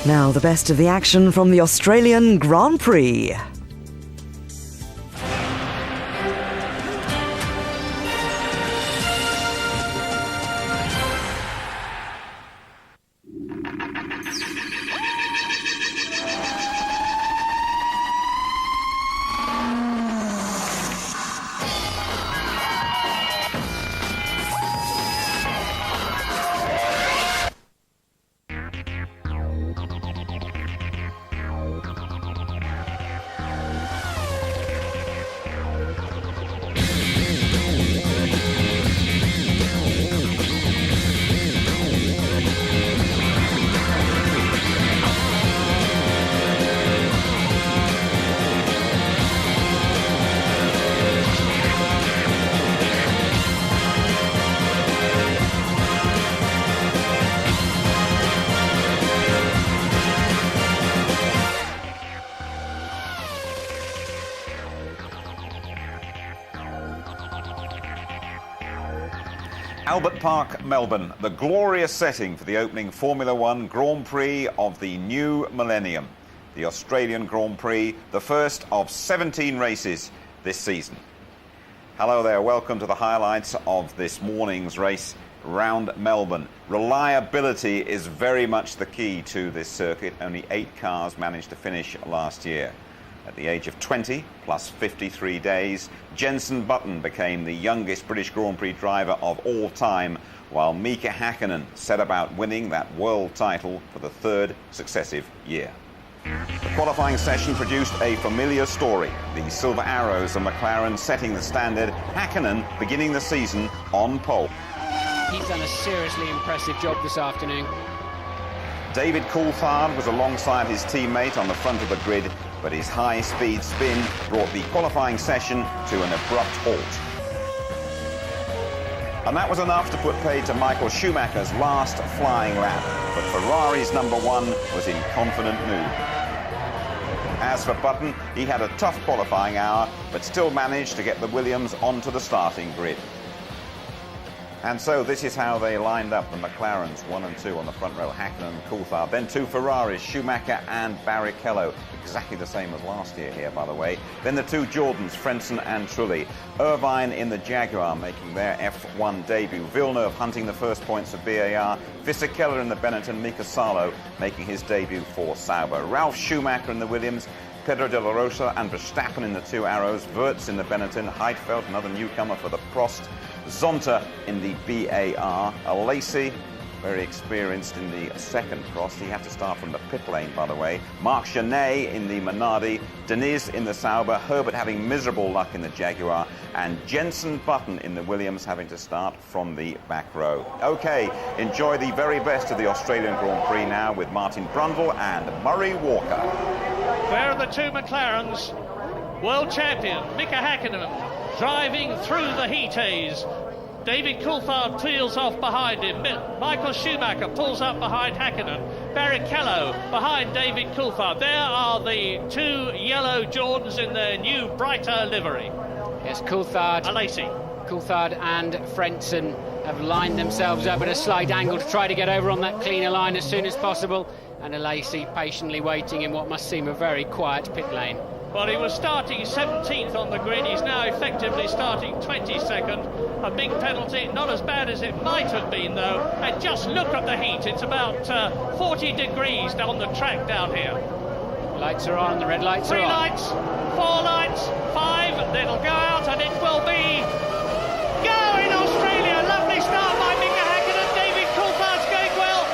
Now the best of the action from the Australian Grand Prix. Albert Park, Melbourne, the glorious setting for the opening Formula One Grand Prix of the new millennium. The Australian Grand Prix, the first of 17 races this season. Hello there, welcome to the highlights of this morning's race round Melbourne. Reliability is very much the key to this circuit. Only 8 cars managed to finish last year. At the age of 20, plus 53 days, Jenson Button became the youngest British Grand Prix driver of all time, while Mika Häkkinen set about winning that world title for the 3rd successive year. The qualifying session produced a familiar story. The Silver Arrows of McLaren setting the standard, Häkkinen beginning the season on pole. He's done a seriously impressive job this afternoon. David Coulthard was alongside his teammate on the front of the grid, but his high-speed spin brought the qualifying session to an abrupt halt. And that was enough to put paid to Michael Schumacher's last flying lap, but Ferrari's number 1 was in confident mood. As for Button, he had a tough qualifying hour, but still managed to get the Williams onto the starting grid. And so this is how they lined up, the McLarens 1 and 2 on the front row, Häkkinen and Coulthard. Then 2 Ferraris, Schumacher and Barrichello, exactly the same as last year here, by the way. Then the 2 Jordans, Frentzen and Trulli. Irvine in the Jaguar making their F1 debut. Villeneuve hunting the first points of BAR. Fisichella in the Benetton, Mika Salo making his debut for Sauber. Ralf Schumacher in the Williams. Pedro de la Rosa and Verstappen in the 2 Arrows, Wirtz in the Benetton, Heidfeld, another newcomer for the Prost, Zonta in the BAR, Lacey, very experienced in the 2nd Prost. He had to start from the pit lane, by the way. Marc Genet in the Minardi, Deniz in the Sauber, Herbert having miserable luck in the Jaguar, and Jenson Button in the Williams having to start from the back row. OK, enjoy the very best of the Australian Grand Prix now with Martin Brundle and Murray Walker. There are the 2 McLarens. World champion Mika Häkkinen driving through the heat haze. David Coulthard peels off behind him. Michael Schumacher pulls up behind Häkkinen. Barrichello behind David Coulthard. There are the 2 yellow Jordans in their new brighter livery. Yes, Coulthard and Frentzen have lined themselves up at a slight angle to try to get over on that cleaner line as soon as possible. And Lacey patiently waiting in what must seem a very quiet pit lane. Well, he was starting 17th on the grid. He's now effectively starting 22nd. A big penalty, not as bad as it might have been, though. And just look at the heat. It's about 40 degrees on the track down here. Lights are on, the red lights are on. 3 lights, 4 lights, 5. It'll go out and it will be go in Australia. Lovely start by Mika Häkkinen. David Coulthard's going well.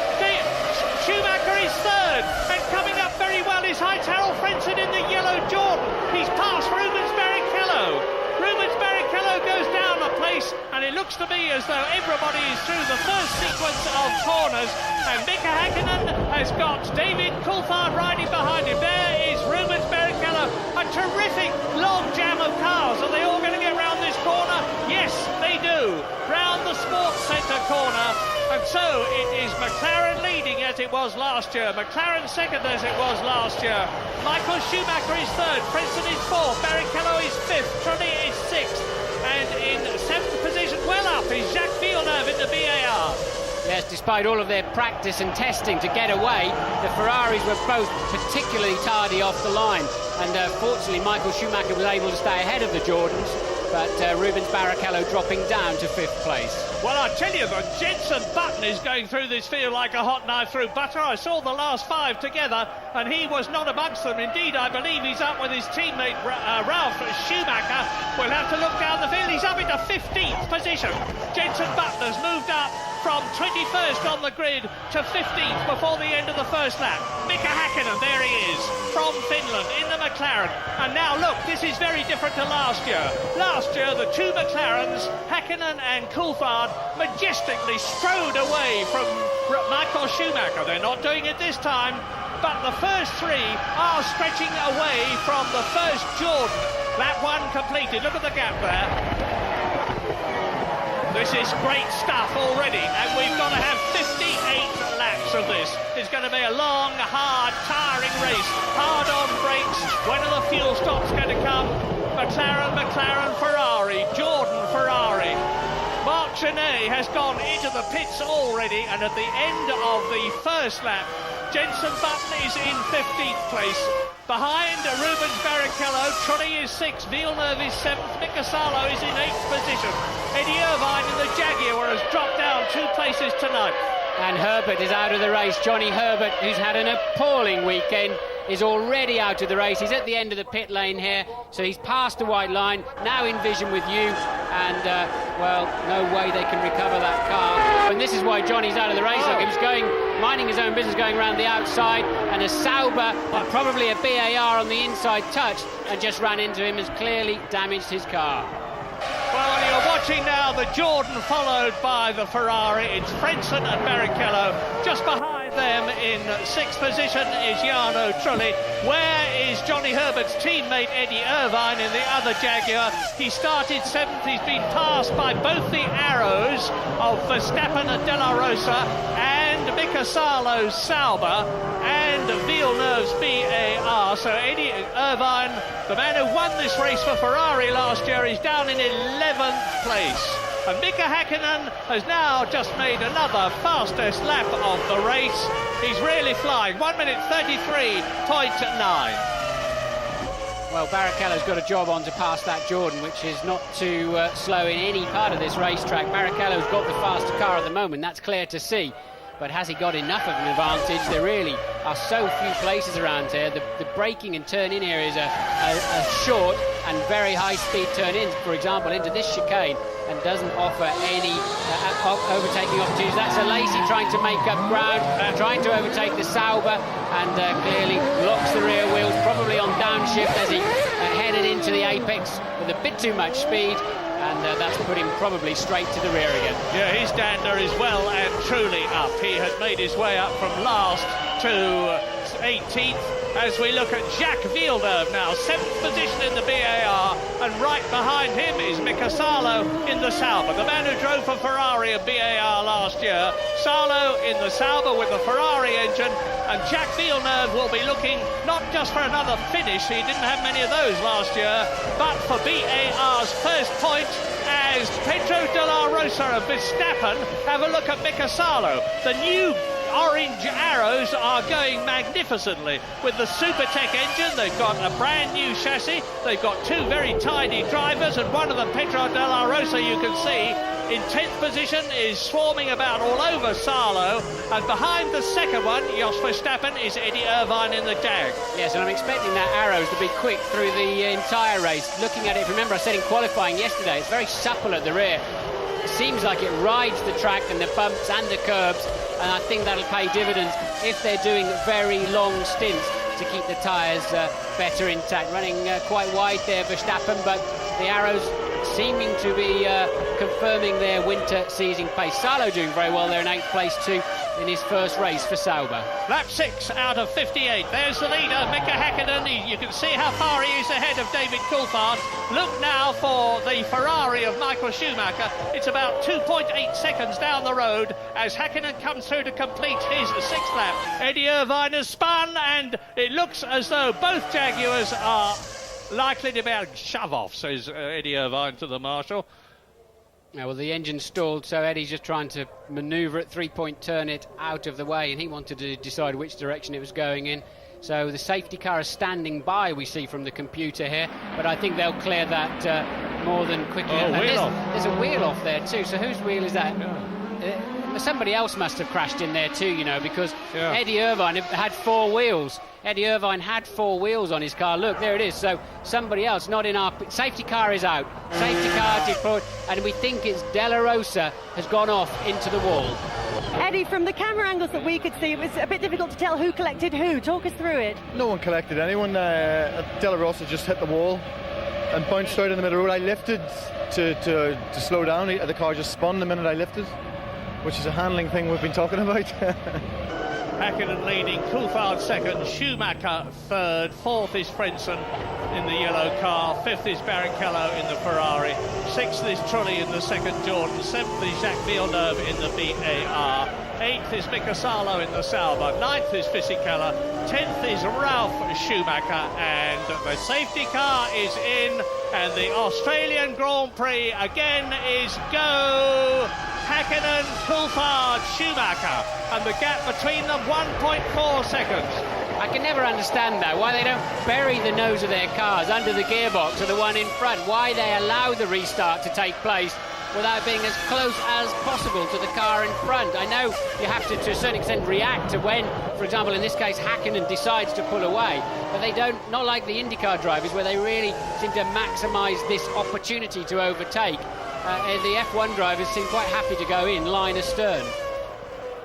Schumacher is 3rd. And coming up very well is Harold Frentzen in the yellow Jordan. He's past Rubens Barrichello. Rubens Barrichello goes down a place, and it looks to me as though everybody is through the first sequence of corners. And Mika Häkkinen has got David Coulthard riding behind him. There is Rubens Barrichello. A terrific long jam of cars. Are they all going to get round this corner? Yes, they do. Round the Sports Centre corner. And so it is McLaren leading as it was last year. McLaren 2nd as it was last year. Michael Schumacher is 3rd. Frentzen is 4th. Barrichello is 5th. Trulli is 6th. And in 7th position, well up, is Jacques Villeneuve in the BAR. Yes, despite all of their practice and testing to get away, the Ferraris were both particularly tardy off the line. And fortunately, Michael Schumacher was able to stay ahead of the Jordans, but Rubens Barrichello dropping down to 5th place. Well, I tell you, the Jenson Button is going through this field like a hot knife through butter. I saw the last 5 together, and he was not amongst them. Indeed, I believe he's up with his teammate Ralf Schumacher. We'll have to look down the field. He's up into 15th position. Jenson Button has moved up from 21st on the grid to 15th before the end of the first lap. Mika Häkkinen, there he is, from Finland in the McLaren. And now look, this is very different to last year. Last year, the 2 McLarens, Häkkinen and Coulthard, majestically strode away from Michael Schumacher. They're not doing it this time, but the first 3 are stretching away from the first Jordan. Lap 1 completed, look at the gap there. This is great stuff already, and we've got to have 58 laps of this. It's going to be a long, hard, tiring race. Hard on brakes. When are the fuel stops going to come? McLaren, Ferrari, Jordan, Ferrari. Marc Genet has gone into the pits already, and at the end of the first lap, Jenson Button is in 15th place. Behind Rubens Barrichello, Trulli is 6th, Villeneuve is 7th, Mika Salo is in 8th position. Eddie Irvine in the Jaguar has dropped down 2 places tonight. And Herbert is out of the race. Johnny Herbert, who's had an appalling weekend, is already out of the race. He's at the end of the pit lane here, so he's past the white line, now in vision with you, and well, no way they can recover that car. And this is why Johnny's out of the race. Look, he was minding his own business, going around the outside, and a Sauber and probably a BAR on the inside touch, and just ran into him, has clearly damaged his car. Well, you're watching now the Jordan followed by the Ferrari. It's Frentzen and Barrichello. Just behind them in 6th position is Jarno Trulli. Where is Johnny Herbert's teammate Eddie Irvine in the other Jaguar? He started 7th. He's been passed by both the arrows of Verstappen and De La Rosa and Mika Salo's Sauber and Villeneuve's BAR. So Eddie Irvine, the man who won this race for Ferrari last year, is down in 11th place. And Mika Häkkinen has now just made another fastest lap of the race. He's really flying. 1 minute 33.9. Well, Barrichello's got a job on to pass that Jordan, which is not too slow in any part of this racetrack. Barrichello's got the faster car at the moment, that's clear to see. But has he got enough of an advantage? There really are so few places around here. The braking and turn-in areas are short and very high-speed turn-ins, for example, into this chicane, and doesn't offer any overtaking opportunities. That's Alesi trying to make up ground, trying to overtake the Sauber, and clearly locks the rear wheels, probably on downshift as he headed into the apex with a bit too much speed. And that's put him probably straight to the rear again. Yeah, his dander is well and truly up. He has made his way up from last to 18th. As we look at Jacques Villeneuve now, 7th position in the BAR, and right behind him is Mika Salo in the Sauber, the man who drove for Ferrari and BAR last year. Salo in the Sauber with the Ferrari engine, and Jacques Villeneuve will be looking not just for another finish, he didn't have many of those last year, but for BAR's first point as Pedro de la Rosa and Verstappen have a look at Mika Salo. The new orange arrows are going magnificently with the Supertech engine. They've got a brand new chassis, they've got 2 very tidy drivers, and one of them, Pedro de la Rosa, you can see in 10th position, is swarming about all over Salo, and behind the second one, Jos Verstappen, is Eddie Irvine in the Jag. Yes, and I'm expecting that arrows to be quick through the entire race. Looking at it, remember I said in qualifying yesterday, it's very supple at the rear. It seems like it rides the track and the bumps and the curbs, and I think that'll pay dividends if they're doing very long stints to keep the tyres better intact. Running quite wide there, Verstappen, but the arrows seeming to be confirming their winter season pace. Salo doing very well there in 8th place too in his first race for Sauber. Lap 6 out of 58. There's the leader, Mika Häkkinen. You can see how far he is ahead of David Coulthard. Look now for the Ferrari of Michael Schumacher. It's about 2.8 seconds down the road as Häkkinen comes through to complete his 6th lap. Eddie Irvine has spun, and it looks as though both Jaguars are likely to be able to shove off, says Eddie Irvine to the marshal. Yeah, well, the engine stalled, so Eddie's just trying to manoeuvre at three-point, turn it out of the way, and he wanted to decide which direction it was going in. So the safety car is standing by, we see from the computer here, but I think they'll clear that more than quickly. Oh, there's a wheel off there too, so whose wheel is that? Somebody else must have crashed in there too, you know, because Eddie Irvine had 4 wheels. Eddie Irvine had 4 wheels on his car. Look, there it is. So somebody else, not in our... Safety car is out. Safety car deployed, and we think it's Della Rosa has gone off into the wall. Eddie, from the camera angles that we could see, it was a bit difficult to tell who collected who. Talk us through it. No one collected anyone. Della Rosa just hit the wall and bounced out in the middle of the road. I lifted to slow down. The car just spun the minute I lifted, which is a handling thing we've been talking about. Hakkinen leading, Coulthard second, Schumacher third, fourth is Frentzen in the yellow car, fifth is Barrichello in the Ferrari, sixth is Trulli in the second Jordan, seventh is Jacques Villeneuve in the VAR, eighth is Mika Salo in the Sauber, ninth is Fisichella, 10th is Ralf Schumacher, and the safety car is in, and the Australian Grand Prix again is go! Hakkinen, Coulthard, Schumacher, and the gap between them 1.4 seconds. I can never understand that, why they don't bury the nose of their cars under the gearbox of the one in front, why they allow the restart to take place without being as close as possible to the car in front. I know you have to a certain extent, react to when, for example, in this case, Hakkinen decides to pull away, but they don't, not like the IndyCar drivers, where they really seem to maximise this opportunity to overtake. The F1 drivers seem quite happy to go in line astern.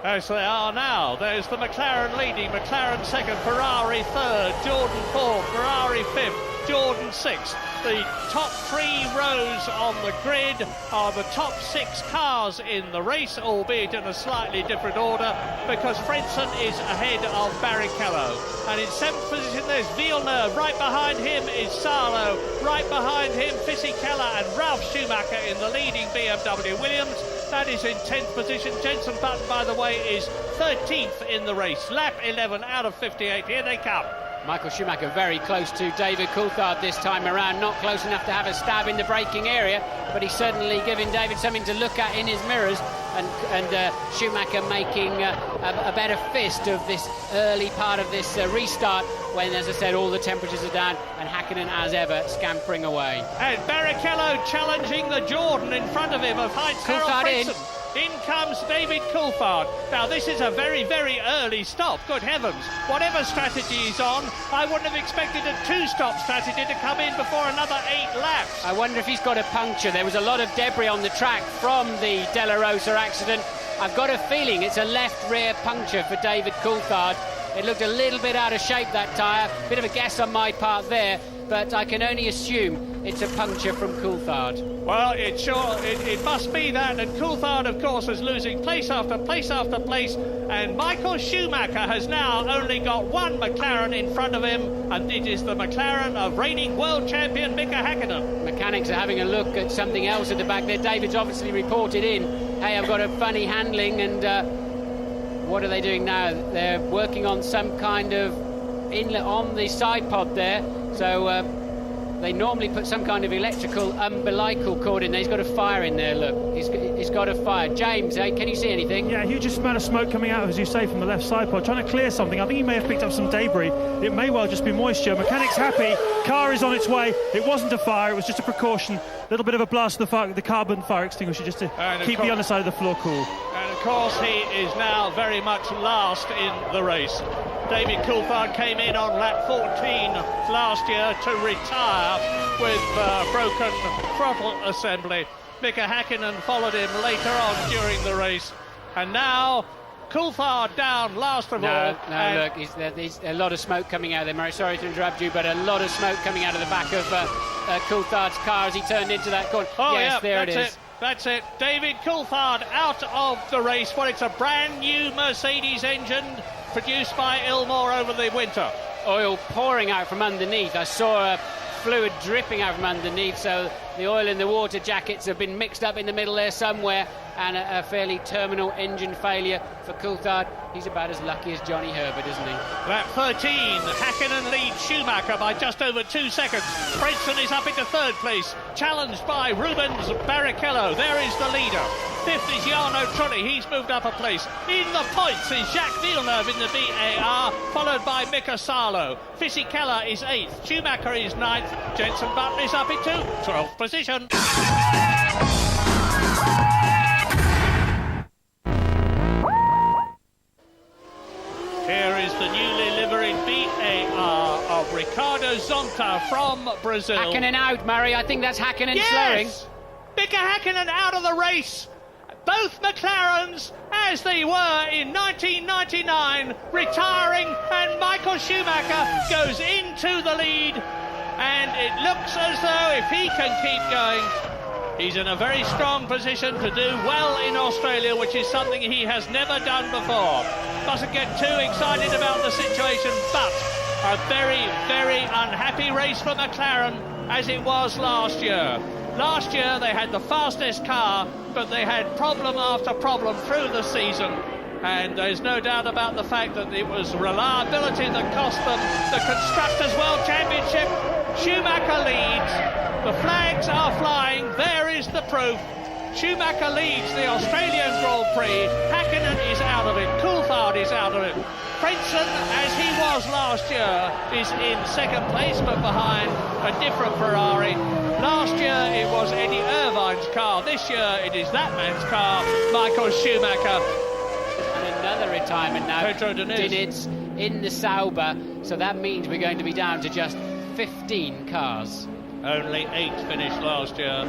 As they are now, there's the McLaren leading, McLaren second, Ferrari third, Jordan fourth, Ferrari fifth, Jordan sixth. The top 3 rows on the grid are the top 6 cars in the race, albeit in a slightly different order, because Frentzen is ahead of Barrichello. And in 7th position there's Villeneuve, right behind him is Salo, right behind him Fisichella and Ralf Schumacher in the leading BMW Williams. That is in 10th position. Jenson Button, by the way, is 13th in the race. Lap 11 out of 58. Here they come. Michael Schumacher very close to David Coulthard this time around, not close enough to have a stab in the braking area, but he's certainly giving David something to look at in his mirrors, and Schumacher making a better fist of this early part of this restart when, as I said, all the temperatures are down, and Hakkinen, as ever, scampering away. And Barrichello challenging the Jordan in front of him of Heinz Harald Frentzen. In comes David Coulthard. Now, this is a very, very early stop. Good heavens. Whatever strategy he's on, I wouldn't have expected a 2-stop strategy to come in before another 8 laps. I wonder if he's got a puncture. There was a lot of debris on the track from the Della Rosa accident. I've got a feeling it's a left rear puncture for David Coulthard. It looked a little bit out of shape, that tyre. Bit of a guess on my part there, but I can only assume it's a puncture from Coulthard. Well, it must be that, and Coulthard, of course, is losing place after place after place, and Michael Schumacher has now only got one McLaren in front of him, and it is the McLaren of reigning world champion Mika Hakkinen. Mechanics are having a look at something else at the back there. David's obviously reported in, hey, I've got a funny handling, and what are they doing now? They're working on some kind of inlet on the side pod there, so they normally put some kind of electrical umbilical cord in there. He's got a fire in there, look. He's got a fire. James, can you see anything? Yeah, a huge amount of smoke coming out, as you say, from the left side pod, trying to clear something. I think he may have picked up some debris. It may well just be moisture. Mechanic's happy. Car is on its way. It wasn't a fire. It was just a precaution. A little bit of a blast of the carbon fire extinguisher just to keep the underside of the floor cool. And, of course, he is now very much last in the race. David Coulthard came in on lap 14 last year to retire with broken throttle assembly. Mika Hakkinen followed him later on during the race. And now Coulthard down last of all. No, look, there's a lot of smoke coming out of there, Murray. Sorry to interrupt you, but a lot of smoke coming out of the back of Coulthard's car as he turned into that corner. Oh, yes, yeah, there it is. That's it. David Coulthard out of the race. Well, it's a brand new Mercedes engine produced by Ilmor over the winter. Oil pouring out from underneath. I saw fluid dripping out from underneath, so the oil and the water jackets have been mixed up in the middle there somewhere, and a fairly terminal engine failure for Coulthard. He's about as lucky as Johnny Herbert, isn't he? Lap 13, Hakkinen leads Schumacher by just over 2 seconds. Frentzen is up into third place, challenged by Rubens Barrichello. There is the leader. Fifth is Jarno Trulli, he's moved up a place. In the points is Jacques Villeneuve in the VAR, followed by Mika Salo. Fisichella is 8th, Schumacher is 9th, Jenson Button is up into 12th position. Here is the newly liveried VAR of Ricardo Zonta from Brazil. Hakkinen out, Murray. I think that's Hakkinen slowing. Yes! Mika Hakkinen out of the race. Both McLarens, as they were in 1999, retiring, and Michael Schumacher goes into the lead. And it looks as though if he can keep going, he's in a very strong position to do well in Australia, which is something he has never done before. Mustn't get too excited about the situation, but a very, very unhappy race for McLaren, as it was last year. Last year they had the fastest car, but they had problem after problem through the season. And there's no doubt about the fact that it was reliability that cost them the Constructors' World Championship. Schumacher leads. The flags are flying. There is the proof. Schumacher leads the Australian Grand Prix. Hakkinen is out of it. Coulthard is out of it. Frentzen, as he was last year, is in second place, but behind a different Ferrari. Last year it was Eddie Irvine's car. This year it is that man's car, Michael Schumacher. And another retirement now. Pedro Diniz in the Sauber, so that means we're going to be down to just 15 cars. Only 8 finished last year.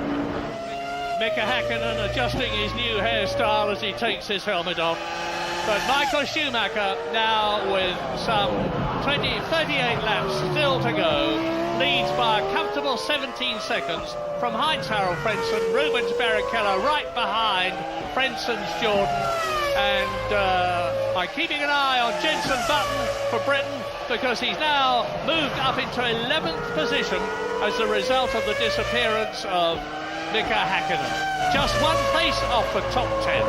Mika Hakkinen adjusting his new hairstyle as he takes his helmet off. But Michael Schumacher, now with some 38 laps still to go, leads by a comfortable 17 seconds from Heinz-Harald Frentzen. Rubens Barrichello right behind Frentzen's Jordan. And by keeping an eye on Jenson Button for Britain, because he's now moved up into 11th position as a result of the disappearance of Mika Hakkinen. Just one place off the top 10.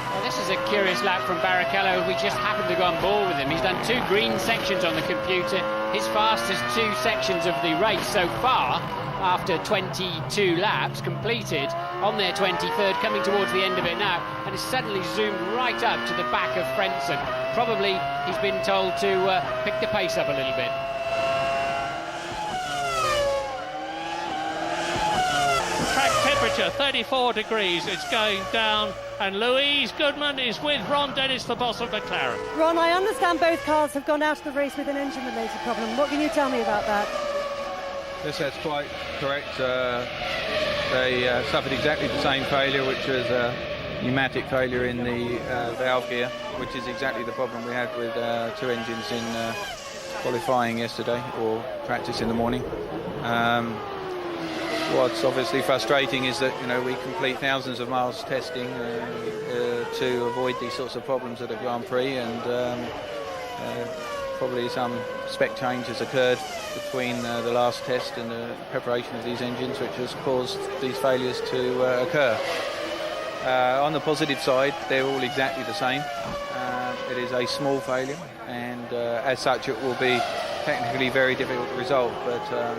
Well, this is a curious lap from Barrichello. We just happened to go on board with him. He's done 2 green sections on the computer, his fastest 2 sections of the race so far, after 22 laps completed on their 23rd, coming towards the end of it now, and has suddenly zoomed right up to the back of Frentzen. Probably he's been told to pick the pace up a little bit. Track temperature 34 degrees, it's going down, and Louise Goodman is with Ron Dennis, the boss of McLaren. Ron, I understand both cars have gone out of the race with an engine-related problem. What can you tell me about that? Yes, that's quite correct. They suffered exactly the same failure, which was a pneumatic failure in the valve gear, which is exactly the problem we had with 2 engines in qualifying yesterday, or practice in the morning. What's obviously frustrating is that, you know, we complete thousands of miles testing to avoid these sorts of problems at a Grand Prix, and probably some spec change has occurred between the last test and the preparation of these engines, which has caused these failures to occur. On the positive side, they're all exactly the same. It is a small failure, and as such it will be technically very difficult to resolve, but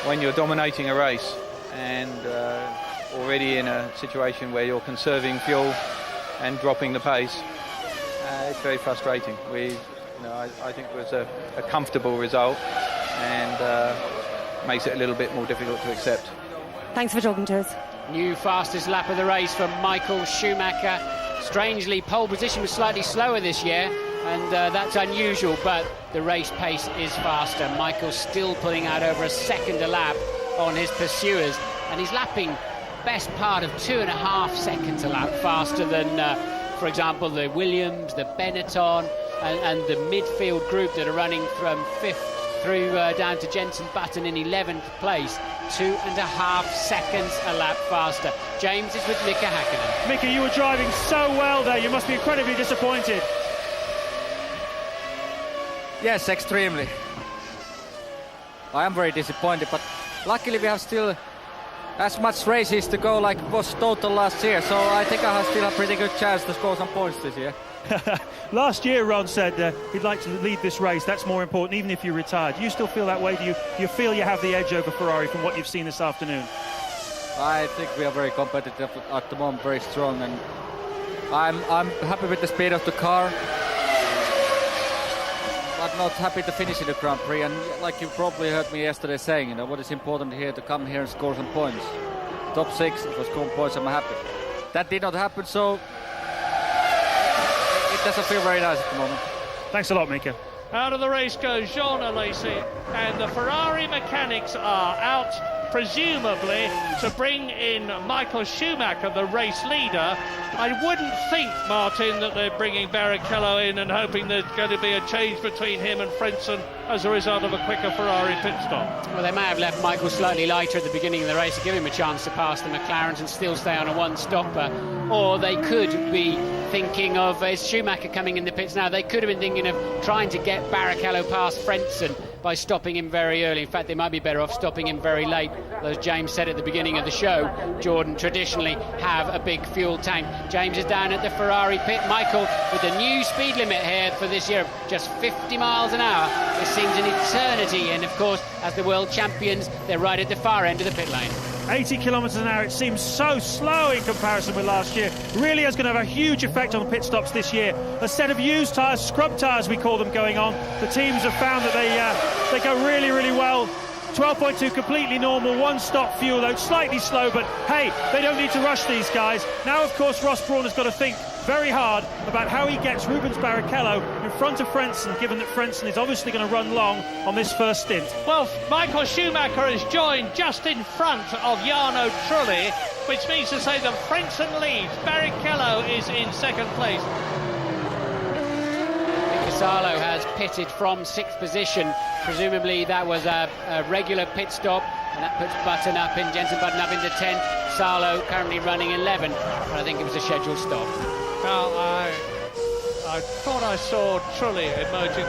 when you're dominating a race and already in a situation where you're conserving fuel and dropping the pace, it's very frustrating. I think it was a comfortable result, and makes it a little bit more difficult to accept. Thanks for talking to us. New fastest lap of the race from Michael Schumacher. Strangely, pole position was slightly slower this year, and that's unusual, but the race pace is faster. Michael's still putting out over a second a lap on his pursuers, and he's lapping best part of 2.5 seconds a lap faster than, for example, the Williams, the Benetton, and the midfield group that are running from 5th through down to Jenson Button in 11th place. 2.5 seconds a lap faster. James is with Mika Hakkinen. Mika, you were driving so well there. You must be incredibly disappointed. Yes, extremely. I am very disappointed, but luckily we have still as much races to go like was total last year, so I think I still have a pretty good chance to score some points this year. Last year, Ron said he'd like to lead this race. That's more important, even if you're retired. Do you still feel that way? Do you feel you have the edge over Ferrari from what you've seen this afternoon? I think we are very competitive at the moment, very strong, and I'm happy with the speed of the car, but not happy to finish in the Grand Prix. And like you probably heard me yesterday saying, you know, what is important here to come here and score some points. Top 6 for scoring points, I'm happy. That did not happen, so it doesn't feel very nice at the moment. Thanks a lot, Mika. Out of the race goes Jean Alesi, and the Ferrari mechanics are out, presumably to bring in Michael Schumacher, the race leader. I wouldn't think, Martin, that they're bringing Barrichello in and hoping there's going to be a change between him and Frentzen as a result of a quicker Ferrari pit stop. Well, they may have left Michael slightly lighter at the beginning of the race to give him a chance to pass the McLarens and still stay on a one-stopper. Or they could be thinking of, is Schumacher coming in the pits now? They could have been thinking of trying to get Barrichello past Frentzen by stopping him very early. In fact, they might be better off stopping him very late. As James said at the beginning of the show, Jordan traditionally have a big fuel tank. James is down at the Ferrari pit. Michael, with the new speed limit here for this year of just 50 miles an hour, it seems an eternity. And of course, as the world champions, they're right at the far end of the pit lane. 80 kilometres an hour, it seems so slow in comparison with last year. Really is going to have a huge effect on the pit stops this year. A set of used tyres, scrub tyres we call them, going on. The teams have found that they go really, really well. 12.2 completely normal, one-stop fuel load, slightly slow, but hey, they don't need to rush these guys. Now, of course, Ross Brawn has got to think very hard about how he gets Rubens Barrichello in front of Frentzen, given that Frentzen is obviously going to run long on this first stint. Well, Michael Schumacher has joined just in front of Jarno Trulli, which means to say that Frentzen leads. Barrichello is in second place. Salo has pitted from 6th position. Presumably that was a regular pit stop, and that puts Jensen Button up into 10th. Salo currently running 11th, but I think it was a scheduled stop. Now, I thought I saw Trulli emerging.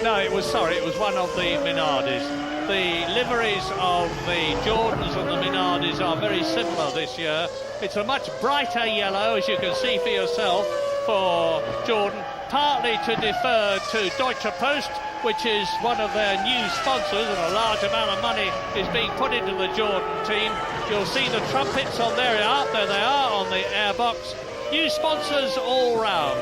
No, it was one of the Minardis. The liveries of the Jordans and the Minardis are very similar this year. It's a much brighter yellow, as you can see for yourself, for Jordan, partly to defer to Deutsche Post, which is one of their new sponsors, and a large amount of money is being put into the Jordan team. You'll see the trumpets on there they are on the airbox. New sponsors all round,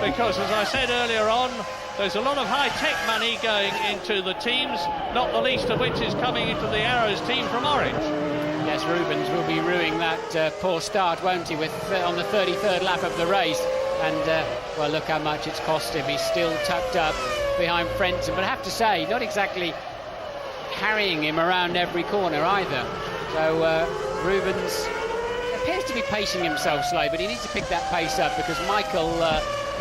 because as I said earlier on, there's a lot of high-tech money going into the teams, not the least of which is coming into the Arrows team from Orange. Yes, Rubens will be ruining that poor start, won't he, with on the 33rd lap of the race. And, well, look how much it's cost him. He's still tucked up behind Frentzen. But I have to say, not exactly carrying him around every corner either. So Rubens appears to be pacing himself slowly, but he needs to pick that pace up because Michael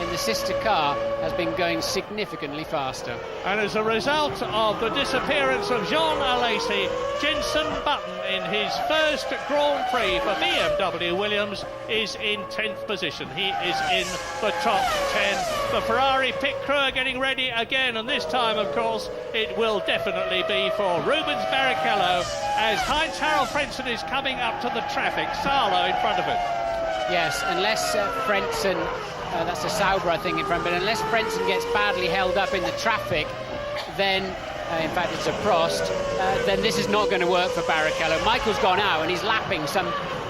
in the sister car has been going significantly faster. And as a result of the disappearance of Jean Alesi, Jensen Button in his first Grand Prix for BMW Williams is in 10th position. He is in the top 10. The Ferrari pit crew are getting ready again, and this time, of course, it will definitely be for Rubens Barrichello as Heinz-Harald Frentzen is coming up to the traffic. Salo in front of him. Yes, unless Frentzen, that's a Sauber I think in front, but unless Frentzen gets badly held up in the traffic, then in fact it's a Prost, then this is not going to work for Barrichello. Michael's gone out and he's lapping some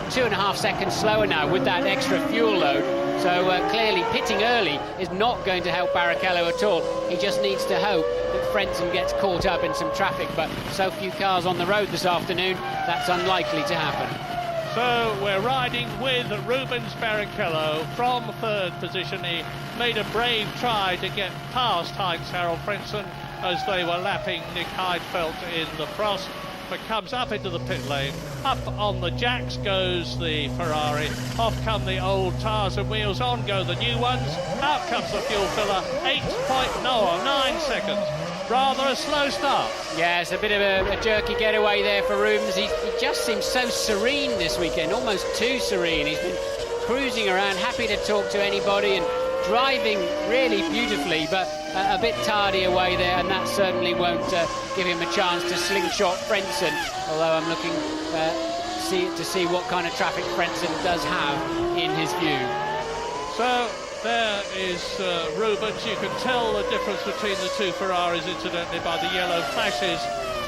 2.5 seconds slower now with that extra fuel load. So clearly pitting early is not going to help Barrichello at all. He just needs to hope that Frentzen gets caught up in some traffic, but so few cars on the road this afternoon, that's unlikely to happen. So we're riding with Rubens Barrichello from 3rd position. He made a brave try to get past Heinz-Harald Frentzen as they were lapping Nick Heidfeld in the frost, but comes up into the pit lane. Up on the jacks goes the Ferrari. Off come the old tyres and wheels, on go the new ones. Out comes the fuel filler. 9 seconds. Rather a slow start. Yes, a bit of a jerky getaway there for Rubens. He just seems so serene this weekend, almost too serene. He's been cruising around, happy to talk to anybody and driving really beautifully, but a bit tardy away there, and that certainly won't give him a chance to slingshot Frentzen, although I'm looking to see what kind of traffic Frentzen does have in his view. So there is Rubens. You can tell the difference between the two Ferraris, incidentally, by the yellow flashes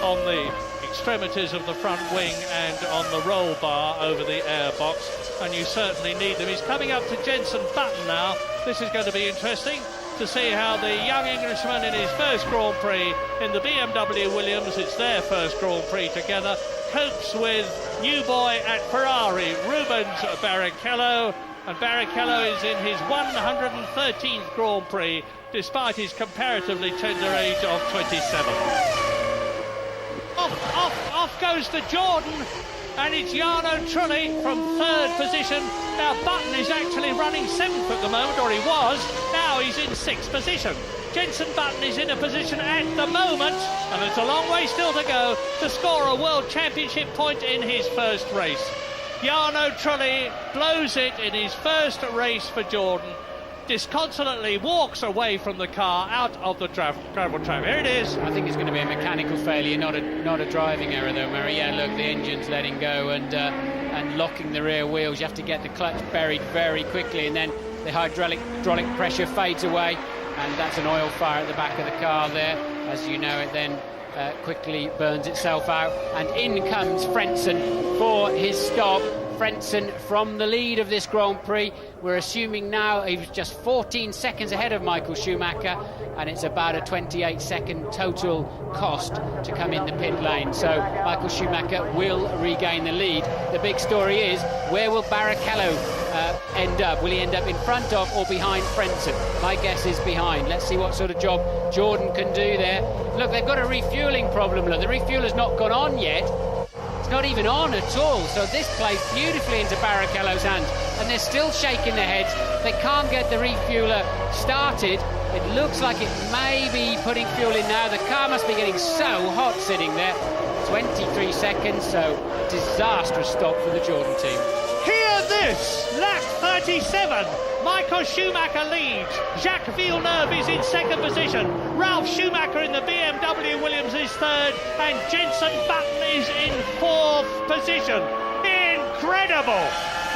on the extremities of the front wing and on the roll bar over the airbox, and you certainly need them. He's coming up to Jenson Button now. This is going to be interesting to see how the young Englishman in his first Grand Prix in the BMW Williams, it's their first Grand Prix together, copes with new boy at Ferrari, Rubens Barrichello. And Barrichello is in his 113th Grand Prix, despite his comparatively tender age of 27. Off goes the Jordan, and it's Jarno Trulli from third position. Now Button is actually running 7th at the moment, or he was. Now he's in 6th position. Jenson Button is in a position at the moment, and it's a long way still to go, to score a World Championship point in his first race. Jarno Trulli blows it in his first race for Jordan, disconsolately walks away from the car out of the gravel trap. Here it is. I think it's going to be a mechanical failure, not a driving error though, Murray. Yeah, look, the engine's letting go and locking the rear wheels. You have to get the clutch buried very quickly, and then the hydraulic pressure fades away, and that's an oil fire at the back of the car there. As you know, it then quickly burns itself out, and in comes Frentzen for his stop. Frentzen from the lead of this Grand Prix. We're assuming now he was just 14 seconds ahead of Michael Schumacher, and it's about a 28-second total cost to come in the pit lane. So Michael Schumacher will regain the lead. The big story is, where will Barrichello end up? Will he end up in front of or behind Frentzen? My guess is behind. Let's see what sort of job Jordan can do there. Look, they've got a refueling problem. Look, the refueler's not gone on yet. Not even on at all, so this plays beautifully into Barrichello's hands, and they're still shaking their heads. They can't get the refueler started. It looks like it may be putting fuel in now. The car must be getting so hot sitting there. 23 seconds, so disastrous stop for the Jordan team. Hear this! Lap 37. Michael Schumacher leads. Jacques Villeneuve is in second position. Ralf Schumacher in the BMW Williams is third, and Jenson Button is in fourth position. Incredible!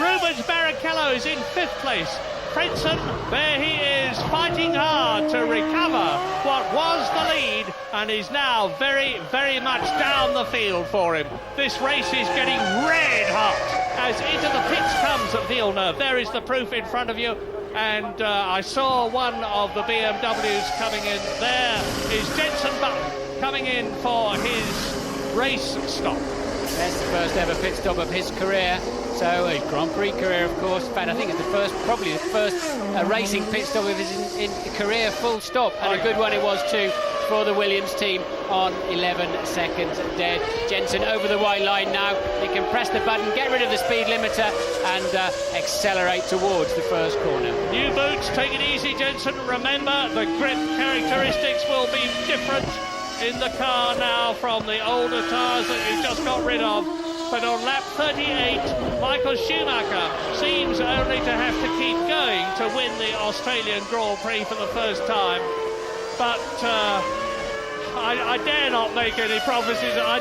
Rubens Barrichello is in fifth place. Frentzen, there he is, fighting hard to recover what was the lead, and is now very, very much down the field for him. This race is getting red hot as into the pits comes at Villeneuve. There is the proof in front of you, and I saw one of the BMWs coming in. There is Jenson Button coming in for his race stop. That's the first ever pit stop of his career. So a Grand Prix career, of course. In fact, I think it's probably the first racing pit stop of his in career, full stop, and a good one it was too for the Williams team on 11 seconds dead. Jenson over the white line now. He can press the button, get rid of the speed limiter, and accelerate towards the first corner. New boots, take it easy, Jenson. Remember, the grip characteristics will be different in the car now from the older tyres that you just got rid of. But on lap 38, Michael Schumacher seems only to have to keep going to win the Australian Grand Prix for the first time. But I dare not make any promises. I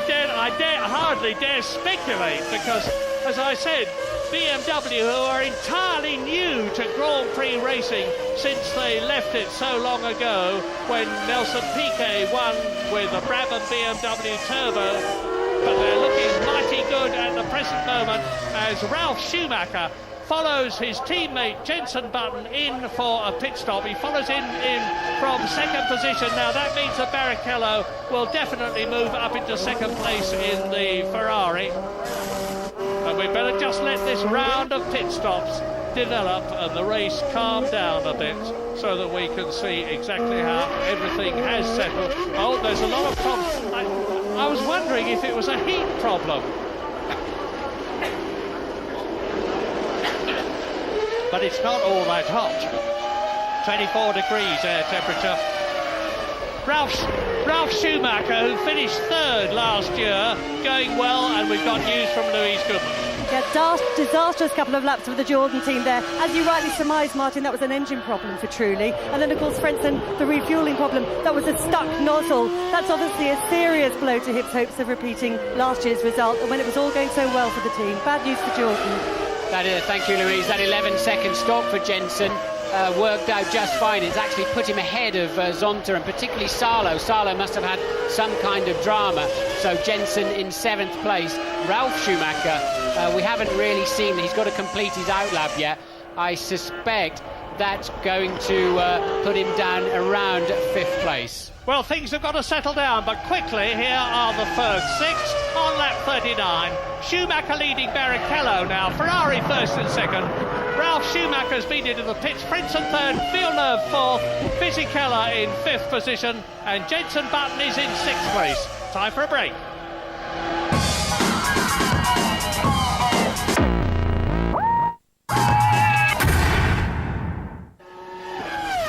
hardly dare speculate, because, as I said, BMW, who are entirely new to Grand Prix racing since they left it so long ago when Nelson Piquet won with a Brabham BMW Turbo, but they're looking mighty good at the present moment as Ralf Schumacher follows his teammate Jenson Button in for a pit stop. He follows in from second position. Now that means that Barrichello will definitely move up into second place in the Ferrari. And we better just let this round of pit stops develop and the race calm down a bit so that we can see exactly how everything has settled. Oh, there's a lot of problems. I was wondering if it was a heat problem. But it's not all that hot. 24 degrees air temperature. Ralf Schumacher, who finished third last year, going well, and we've got news from Louise Goodman. Yeah, disastrous couple of laps for the Jordan team there. As you rightly surmised, Martin, that was an engine problem for Trulli. And then, of course, Frentzen, the refuelling problem. That was a stuck nozzle. That's obviously a serious blow to his hopes of repeating last year's result when it was all going so well for the team. Bad news for Jordan. Thank you, Louise. That 11-second stop for Jensen worked out just fine. It's actually put him ahead of Zonta and particularly Salo. Salo must have had some kind of drama. So Jensen in 7th place. Ralf Schumacher, we haven't really seen. He's got to complete his outlap yet. I suspect that's going to put him down around 5th place. Well, things have got to settle down, but quickly, here are the first 6 on lap 39. Schumacher leading Barrichello now. Ferrari first and second. Ralf Schumacher's been into the pits. Frentzen third, Villeneuve fourth, Fisichella in 5th position, and Jenson Button is in 6th place. Time for a break.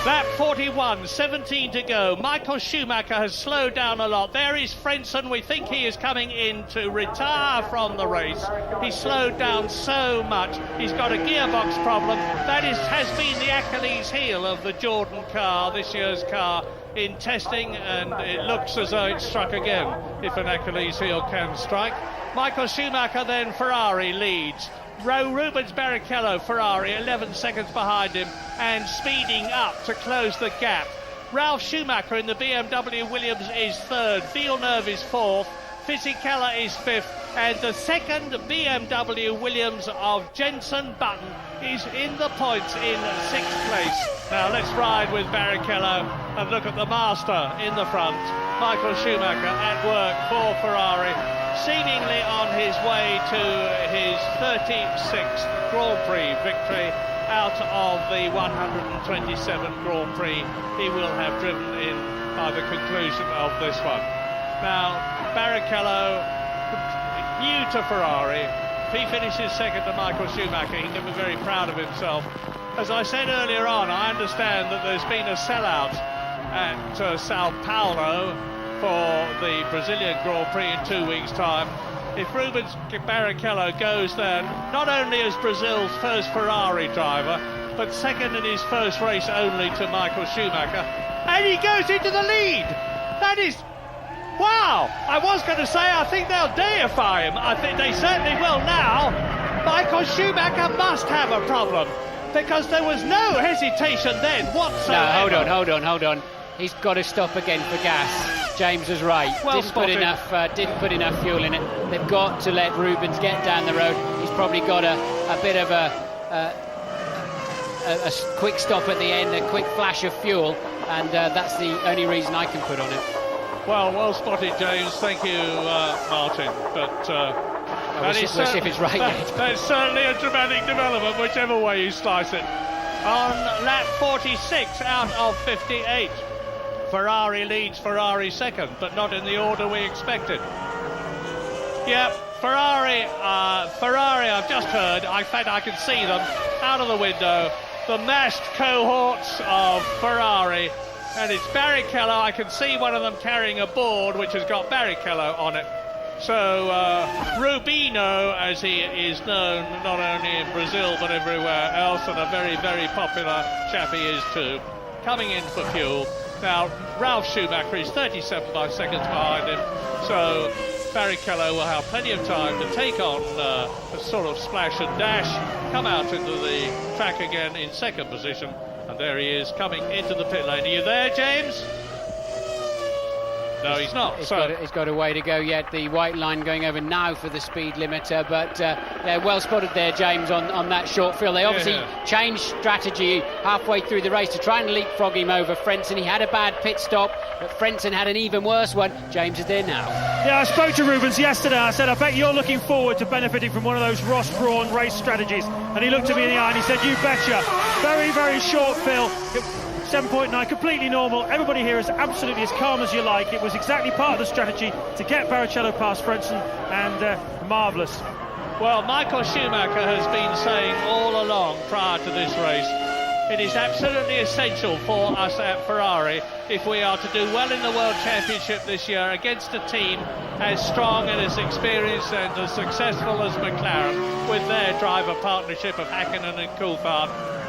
Lap 41, 17 to go. Michael Schumacher has slowed down a lot. There is Frentzen. We think he is coming in to retire from the race. He's slowed down so much. He's got a gearbox problem. That has been the Achilles heel of the Jordan car, this year's car, in testing, and it looks as though it struck again, if an Achilles heel can strike. Michael Schumacher, then Ferrari leads. Rubens Barrichello, Ferrari, 11 seconds behind him and speeding up to close the gap. Ralf Schumacher in the BMW Williams is 3rd, Villeneuve is 4th, Fisichella is 5th, and the second BMW Williams of Jenson Button is in the points in 6th place. Now let's ride with Barrichello and look at the master in the front, Michael Schumacher, at work for Ferrari, seemingly on his way to his 36th Grand Prix victory out of the 127 Grand Prix he will have driven in by the conclusion of this one. Now, Barrichello, new to Ferrari, if he finishes second to Michael Schumacher, he can be very proud of himself. As I said earlier on, I understand that there's been a sellout at Sao Paulo for the Brazilian Grand Prix in 2 weeks' time. If Rubens Barrichello goes there, not only as Brazil's first Ferrari driver, but second in his first race only to Michael Schumacher, and he goes into the lead. That is, wow! I was going to say I think they'll deify him. I think they certainly will now. Michael Schumacher must have a problem, because there was no hesitation then whatsoever. No, hold on. He's got to stop again for gas. James was right. Well didn't put enough fuel in it. They've got to let Rubens get down the road. He's probably got a bit of a quick stop at the end, a quick flash of fuel, and that's the only reason I can put on it. Well spotted, James. Thank you, Martin. But we'll see if it's right. That's certainly a dramatic development, whichever way you slice it. On lap 46 out of 58. Ferrari leads, Ferrari second, but not in the order we expected. Yeah, Ferrari, I've just heard, in fact I can see them out of the window, the massed cohorts of Ferrari, and it's Barrichello. I can see one of them carrying a board which has got Barrichello on it. So Rubinho, as he is known not only in Brazil but everywhere else, and a very, very popular chap he is too, coming in for fuel. Now, Ralf Schumacher is 37 seconds behind him, so Barrichello will have plenty of time to take on a sort of splash and dash, come out into the track again in second position, and there he is coming into the pit lane. Are you there, James? No, he's not. He's got a way to go yet. The white line going over now for the speed limiter, but they're well spotted there, James, on that short fill. They obviously changed strategy halfway through the race to try and leapfrog him over Frentzen. He had a bad pit stop, but Frentzen had an even worse one. James is there now. Yeah, I spoke to Rubens yesterday. I said, I bet you're looking forward to benefiting from one of those Ross Brawn race strategies. And he looked at me in the eye and he said, you betcha. Very, very short fill. 7.9, completely normal. Everybody here is absolutely as calm as you like. It was exactly part of the strategy to get Barrichello past Frentzen, and marvellous. Well, Michael Schumacher has been saying all along prior to this race It is absolutely essential for us at Ferrari if we are to do well in the World Championship this year against a team as strong and as experienced and as successful as McLaren with their driver partnership of Hakkinen and Coulthard,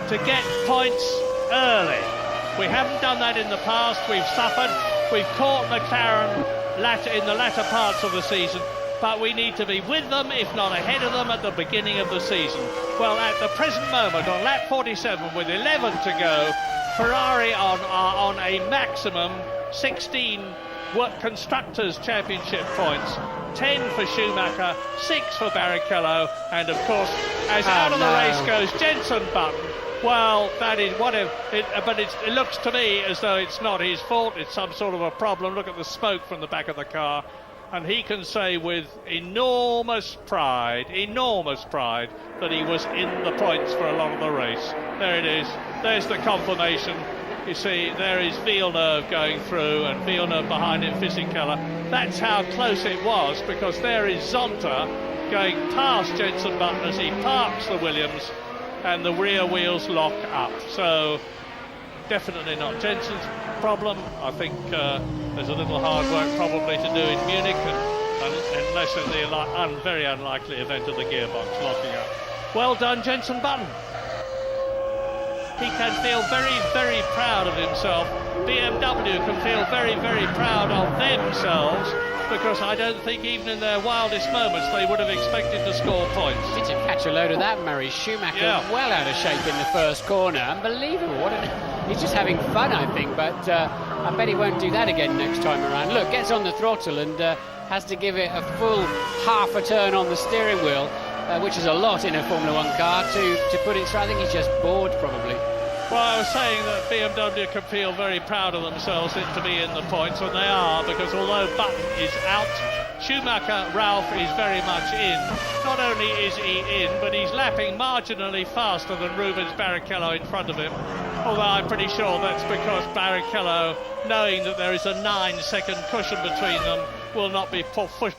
to get points early. We haven't done that in the past. We've suffered. We've caught McLaren in the latter parts of the season, but we need to be with them, if not ahead of them, at the beginning of the season. Well, at the present moment, on lap 47, with 11 to go, Ferrari are on a maximum 16 Constructors' Championship points. 10 for Schumacher, 6 for Barrichello, and of course, as out of the race goes Jenson Button. Well, that is but it looks to me as though it's not his fault. It's some sort of a problem. Look at the smoke from the back of the car. And he can say with enormous pride, that he was in the points for a lot of the race. There it is. There's the confirmation. You see, there is Villeneuve going through, and Villeneuve behind him, Fisichella. That's how close it was, because there is Zonta going past Jenson Button as he parks the Williams, and the rear wheels lock up. So definitely not Jenson's problem. I think there's a little hard work probably to do in Munich, unless in the very unlikely event of the gearbox locking up. Well done, Jenson Button. He can feel very, very proud of himself. BMW can feel very, very proud of themselves, because I don't think even in their wildest moments they would have expected to score points. Did you catch a load of that, Murray? Schumacher well out of shape in the first corner. Unbelievable. He's just having fun, I think, but I bet he won't do that again next time around. Look, gets on the throttle and has to give it a full half a turn on the steering wheel, which is a lot in a Formula 1 car, to put it through. I think he's just bored, probably. Well, I was saying that BMW can feel very proud of themselves to be in the points, and they are, because although Button is out, Schumacher, Ralph, is very much in. Not only is he in, but he's lapping marginally faster than Rubens Barrichello in front of him. Although I'm pretty sure that's because Barrichello, knowing that there is a 9-second cushion between them, will not be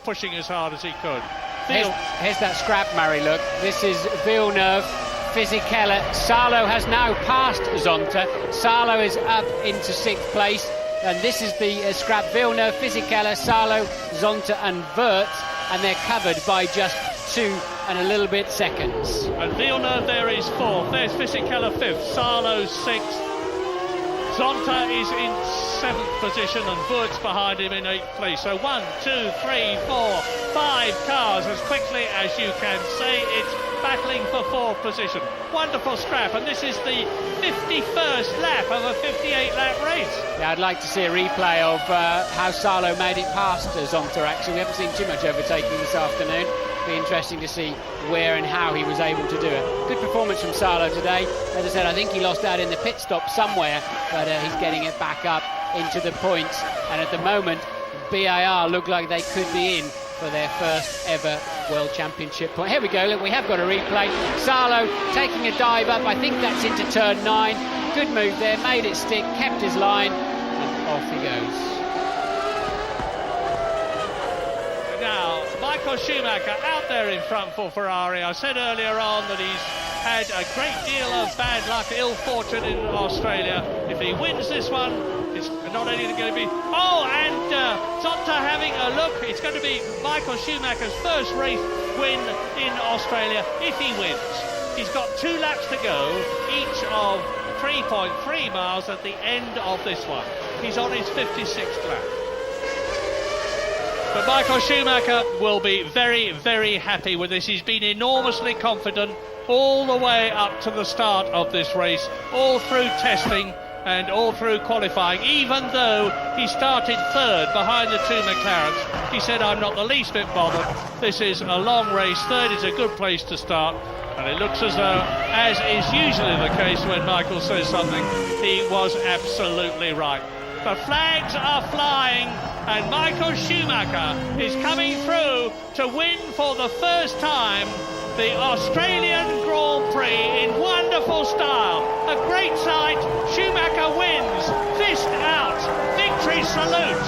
pushing as hard as he could. Here's that scrap, Murray, look. This is Villeneuve, Fisichella. Salo has now passed Zonta. Salo is up into 6th place. And this is the scrap. Villeneuve, Fisichella, Salo, Zonta and Wirtz. And they're covered by just 2 and a little bit seconds. And Villeneuve there is 4th. There's Fisichella 5th. Salo 6th. Zonta is in 7th position and Wirtz behind him in 8th place. So 1, 2, 3, 4, 5 cars as quickly as you can say. It's battling for 4th position. Wonderful scrap, and this is the 51st lap of a 58-lap race. Yeah, I'd like to see a replay of how Salo made it past Zonta, actually. We haven't seen too much overtaking this afternoon. Be interesting to see where and how he was able to do it. Good performance from Salo today. As I said, I think he lost out in the pit stop somewhere, but he's getting it back up into the points. And at the moment, BIR look like they could be in for their first ever World Championship point. Here we go, look, we have got a replay. Salo taking a dive up, I think that's into turn 9. Good move there, made it stick, kept his line, and off he goes. Now, Michael Schumacher out there in front for Ferrari. I said earlier on that he's had a great deal of bad luck, ill fortune in Australia. If he wins this one, it's not only going to be... Oh, and Zonta having a look. It's going to be Michael Schumacher's first race win in Australia if he wins. He's got 2 laps to go, each of 3.3 miles at the end of this one. He's on his 56th lap. But Michael Schumacher will be very, very happy with this. He's been enormously confident all the way up to the start of this race, all through testing and all through qualifying, even though he started 3rd behind the 2 McLarens. He said, I'm not the least bit bothered. This is a long race. 3rd is a good place to start. And it looks as though, as is usually the case when Michael says something, he was absolutely right. The flags are flying, and Michael Schumacher is coming through to win for the first time the Australian Grand Prix in wonderful style. A great sight. Schumacher wins. Fist out. Victory salute.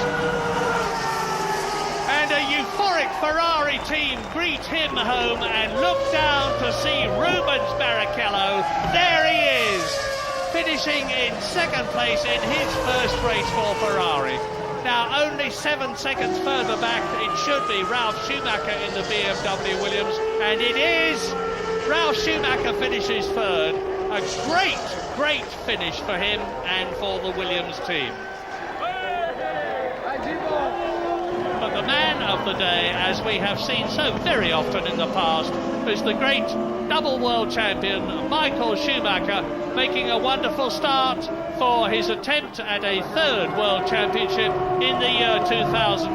And a euphoric Ferrari team greet him home and look down to see Rubens Barrichello. There he is. finishing in second place in his first race for Ferrari. Now, only 7 seconds further back, it should be Ralf Schumacher in the BMW Williams, and it is. Ralf Schumacher finishes third. A great finish for him and for the Williams team. But the man of the day, as we have seen so very often in the past, is the great double world champion Michael Schumacher, making a wonderful start for his attempt at a third world championship in the year 2000.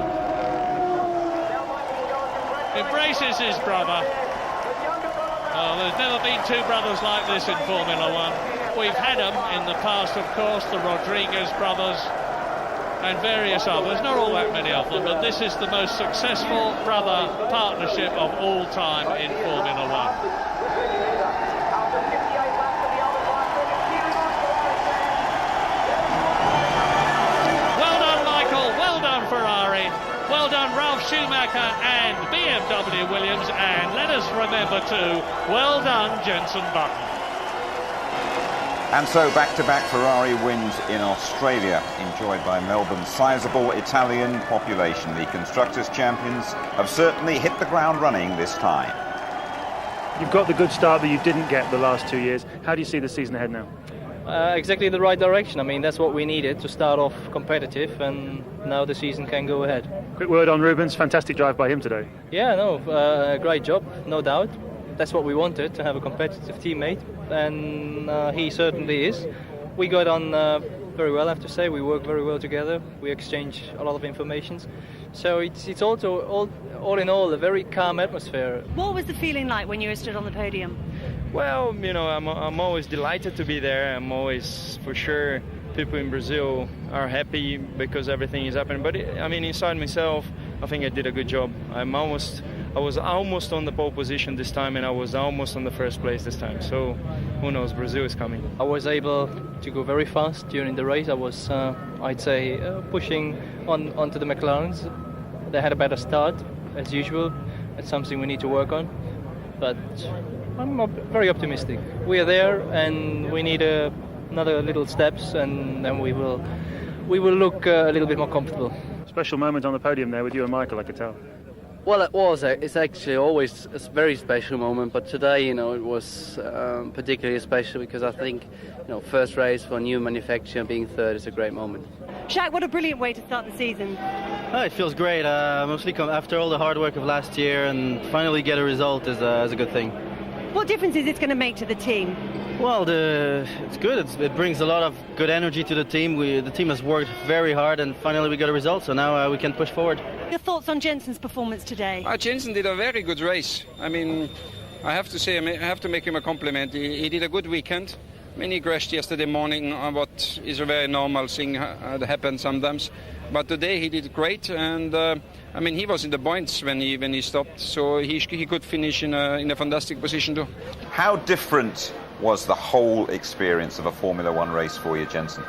Embraces his brother. Oh, there's never been two brothers like this in Formula One. We've had them in the past, of course, the Rodriguez brothers and various others, not all that many of them, but this is the most successful brother partnership of all time in Formula One. Well done, Michael, well done, Ferrari, well done, Ralf Schumacher and BMW Williams, and let us remember too, well done, Jenson Button. And so back-to-back Ferrari wins in Australia, enjoyed by Melbourne's sizable Italian population. The Constructors' Champions have certainly hit the ground running this time. You've got the good start that you didn't get the last 2 years. How do you see the season ahead now? Exactly the right direction. I mean, that's what we needed to start off competitive, and now the season can go ahead. Quick word on Rubens, fantastic drive by him today. Yeah, no, great job, no doubt. That's what we wanted, to have a competitive teammate, and he certainly is. We got on very well, I have to say. We work very well together. We exchange a lot of information. So it's also, all in all, a very calm atmosphere. What was the feeling like when you were stood on the podium? Well, you know, I'm always delighted to be there. I'm always, for sure, people in Brazil are happy because everything is happening. But I mean, inside myself, I think I did a good job. I was almost on the pole position this time, and I was almost on the first place this time. So who knows, Brazil is coming. I was able to go very fast during the race. I was, I'd say, pushing onto the McLarens. They had a better start, as usual. It's something we need to work on. But I'm very optimistic. We are there, and we need another little steps, and then we will look a little bit more comfortable. Special moment on the podium there with you and Michael, I could tell. Well, it was. It's actually always a very special moment, but today, you know, it was particularly special because I think, you know, first race for a new manufacturer, being third is a great moment. Shaq, what a brilliant way to start the season. Oh, it feels great. Mostly after all the hard work of last year, and finally get a result is a good thing. What difference is it going to make to the team? Well, it's good. It brings a lot of good energy to the team. The team has worked very hard, and finally we got a result, so now we can push forward. Your thoughts on Jenson's performance today? Jenson did a very good race. I mean, I have to say, I have to make him a compliment. He did a good weekend. I mean, he crashed yesterday morning on what is a very normal thing that happens sometimes. But today he did great, and I mean, he was in the points when he stopped, so he could finish in a fantastic position too. How different was the whole experience of a Formula One race for you, Jenson?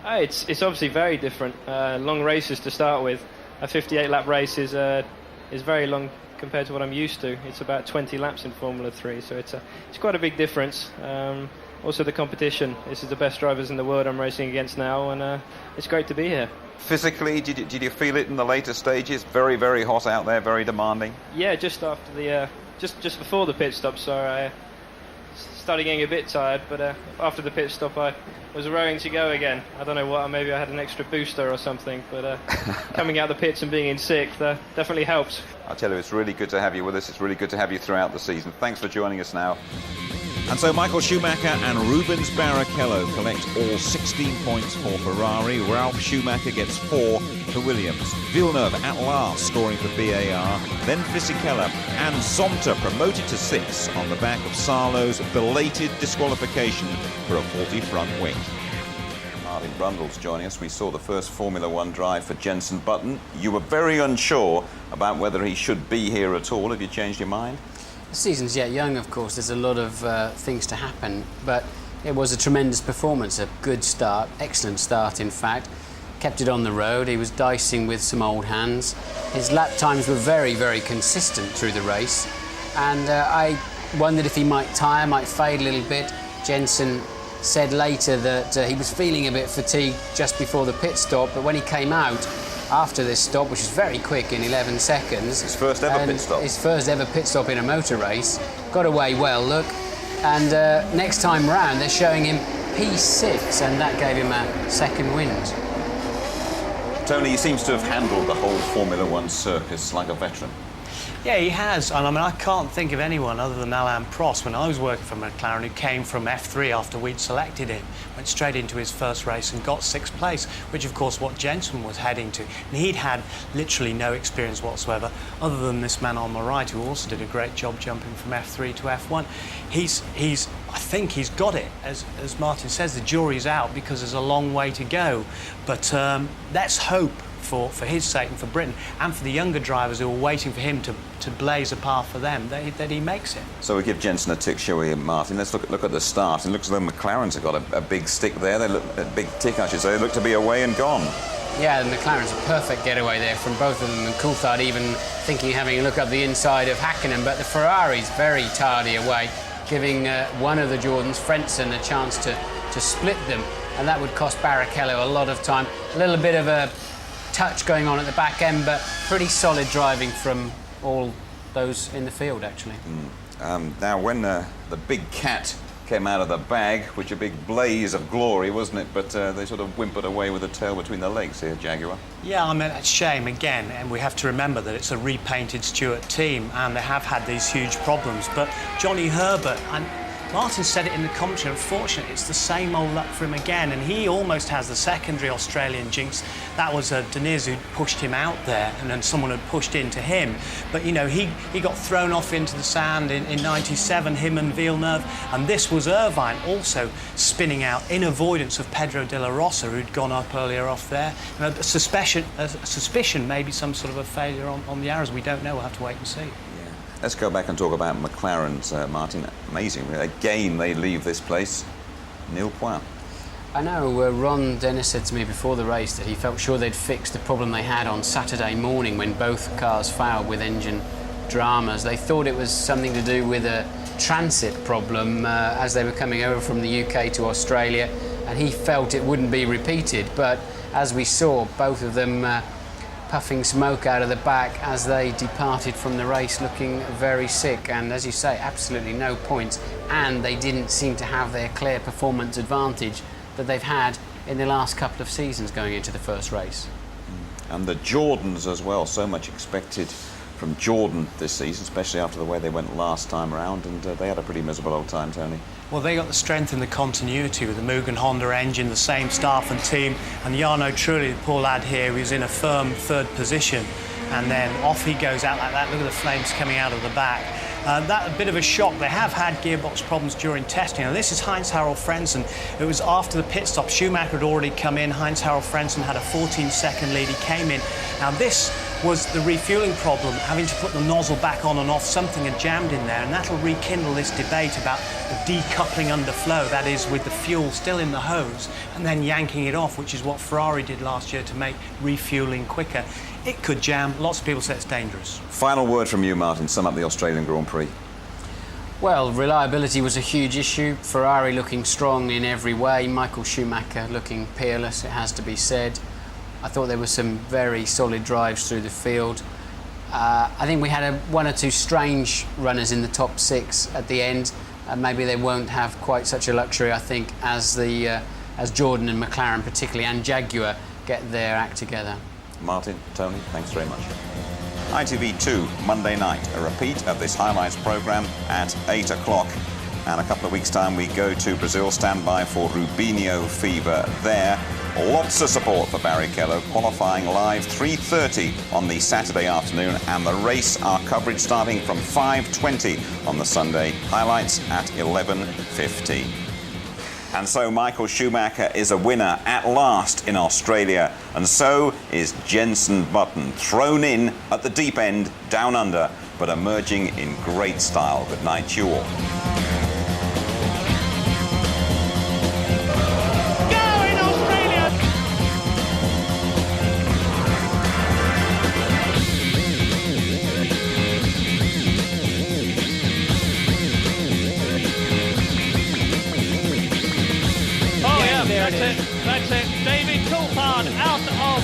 It's obviously very different. Long races to start with. A 58-lap race is very long compared to what I'm used to. It's about 20 laps in Formula 3, so it's quite a big difference. Also the competition. This is the best drivers in the world I'm racing against now, and it's great to be here. Physically, did you feel it in the later stages? Very, very hot out there, very demanding? Yeah, just after the just before the pit stop, so I started getting a bit tired, but after the pit stop I was raring to go again. I don't know what, maybe I had an extra booster or something, but coming out the pits and being in sixth definitely helps. I tell you, it's really good to have you with us. It's really good to have you throughout the season. Thanks for joining us now. And so Michael Schumacher and Rubens Barrichello collect all 16 points for Ferrari. Ralf Schumacher gets 4 for Williams. Villeneuve at last scoring for BAR. Then Fisichella and Zonta promoted to 6 on the back of Sarlo's belated disqualification for a faulty front wing. Martin Brundle's joining us. We saw the first Formula One drive for Jenson Button. You were very unsure about whether he should be here at all. Have you changed your mind? The season's yet young, of course. There's a lot of things to happen, but it was a tremendous performance, a good start, excellent start, in fact. Kept it on the road. He was dicing with some old hands. His lap times were very, very consistent through the race, and I wondered if he might tire, might fade a little bit. Jenson said later that he was feeling a bit fatigued just before the pit stop, but when he came out after this stop, which was very quick in 11 seconds... His first ever pit stop. His first ever pit stop in a motor race. Got away well, look. And next time round, they're showing him P6, and that gave him a second wind. Tony, he seems to have handled the whole Formula One circus like a veteran. Yeah, he has, and I mean, I can't think of anyone other than Alain Prost, when I was working for McLaren, who came from F3 after we'd selected him, went straight into his first race and got 6th place, which of course what Jensen was heading to. And he'd had literally no experience whatsoever, other than this man on the right, who also did a great job jumping from F3 to F1. I think he's got it. As Martin says, the jury's out because there's a long way to go. But let's hope for his sake and for Britain and for the younger drivers who are waiting for him to blaze a path for them, that he makes it. So we give Jensen a tick, shall we, Martin? Let's look at the start. It looks as though McLaren's have got a big stick there. They look a big tick, I should say. They look to be away and gone. Yeah, the McLaren's a perfect getaway there from both of them, and Coulthard even thinking, having a look up the inside of Hakkinen, but the Ferrari's very tardy away, giving one of the Jordans, Frentzen, a chance to split them, and that would cost Barrichello a lot of time. A little bit of a touch going on at the back end, but pretty solid driving from all those in the field, actually. Now, when the big cat came out of the bag, which a big blaze of glory, wasn't it? But they sort of whimpered away with the tail between the legs here, Jaguar. Yeah, I mean, it's a shame again, and we have to remember that it's a repainted Stewart team, and they have had these huge problems. But Johnny Herbert, and Martin said it in the commentary, unfortunately, it's the same old luck for him again, and he almost has the secondary Australian jinx. That was Deniz who pushed him out there, and then someone had pushed into him. But, you know, he got thrown off into the sand in 97, him and Villeneuve, and this was Irvine also spinning out in avoidance of Pedro de la Rosa, who'd gone up earlier off there. You know, a suspicion, maybe some sort of a failure on the arrows. We don't know, we'll have to wait and see. Let's go back and talk about McLaren's, Martin. Amazing. Again, they leave this place nil point. I know Ron Dennis said to me before the race that he felt sure they'd fixed the problem they had on Saturday morning when both cars failed with engine dramas. They thought it was something to do with a transit problem as they were coming over from the UK to Australia, and he felt it wouldn't be repeated. But as we saw, both of them puffing smoke out of the back as they departed from the race, looking very sick, and as you say, absolutely no points, and they didn't seem to have their clear performance advantage that they've had in the last couple of seasons going into the first race. And the Jordans as well, so much expected from Jordan this season, especially after the way they went last time around, and they had a pretty miserable old time, Tony. Well, they got the strength and the continuity with the Mugen Honda engine, the same staff and team, and Jarno Trulli, the poor lad here, who's in a firm third position, and then off he goes out like that. Look at the flames coming out of the back. That a bit of a shock. They have had gearbox problems during testing. Now, this is Heinz-Harald Frentzen. It was after the pit stop. Schumacher had already come in. Heinz-Harald Frentzen had a 14-second lead. He came in. Now, this was the refueling problem, having to put the nozzle back on and off. Something had jammed in there, and that'll rekindle this debate about the decoupling under flow, that is, with the fuel still in the hose, and then yanking it off, which is what Ferrari did last year to make refueling quicker. It could jam. Lots of people say it's dangerous. Final word from you, Martin. Sum up the Australian Grand Prix. Well, reliability was a huge issue. Ferrari looking strong in every way. Michael Schumacher looking peerless, it has to be said. I thought there were some very solid drives through the field. I think we had one or two strange runners in the top six at the end. Maybe they won't have quite such a luxury, I think, as Jordan and McLaren particularly, and Jaguar get their act together. Martin, Tony, thanks very much. ITV2, Monday night, a repeat of this highlights programme at 8 o'clock. And a couple of weeks' time, we go to Brazil. Stand by for Rubinho fever there. Lots of support for Barrichello, qualifying live 3:30 on the Saturday afternoon, and the race, our coverage starting from 5:20 on the Sunday. Highlights at 11:15. And so Michael Schumacher is a winner at last in Australia, and so is Jenson Button, thrown in at the deep end, down under, but emerging in great style. Good night to you all.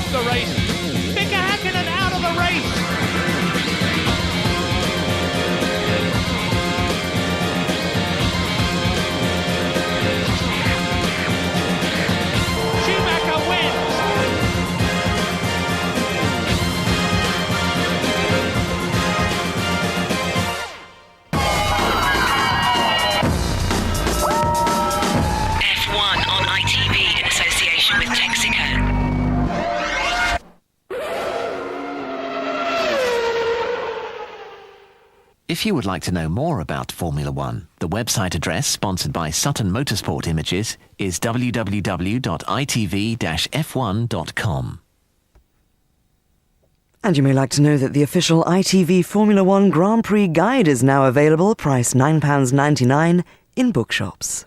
of the race. Mika Häkkinen out of the race. Schumacher wins. F1 on ITV in association with Texaco. If you would like to know more about Formula One, the website address sponsored by Sutton Motorsport Images is www.itv-f1.com. And you may like to know that the official ITV Formula One Grand Prix guide is now available, priced £9.99 in bookshops.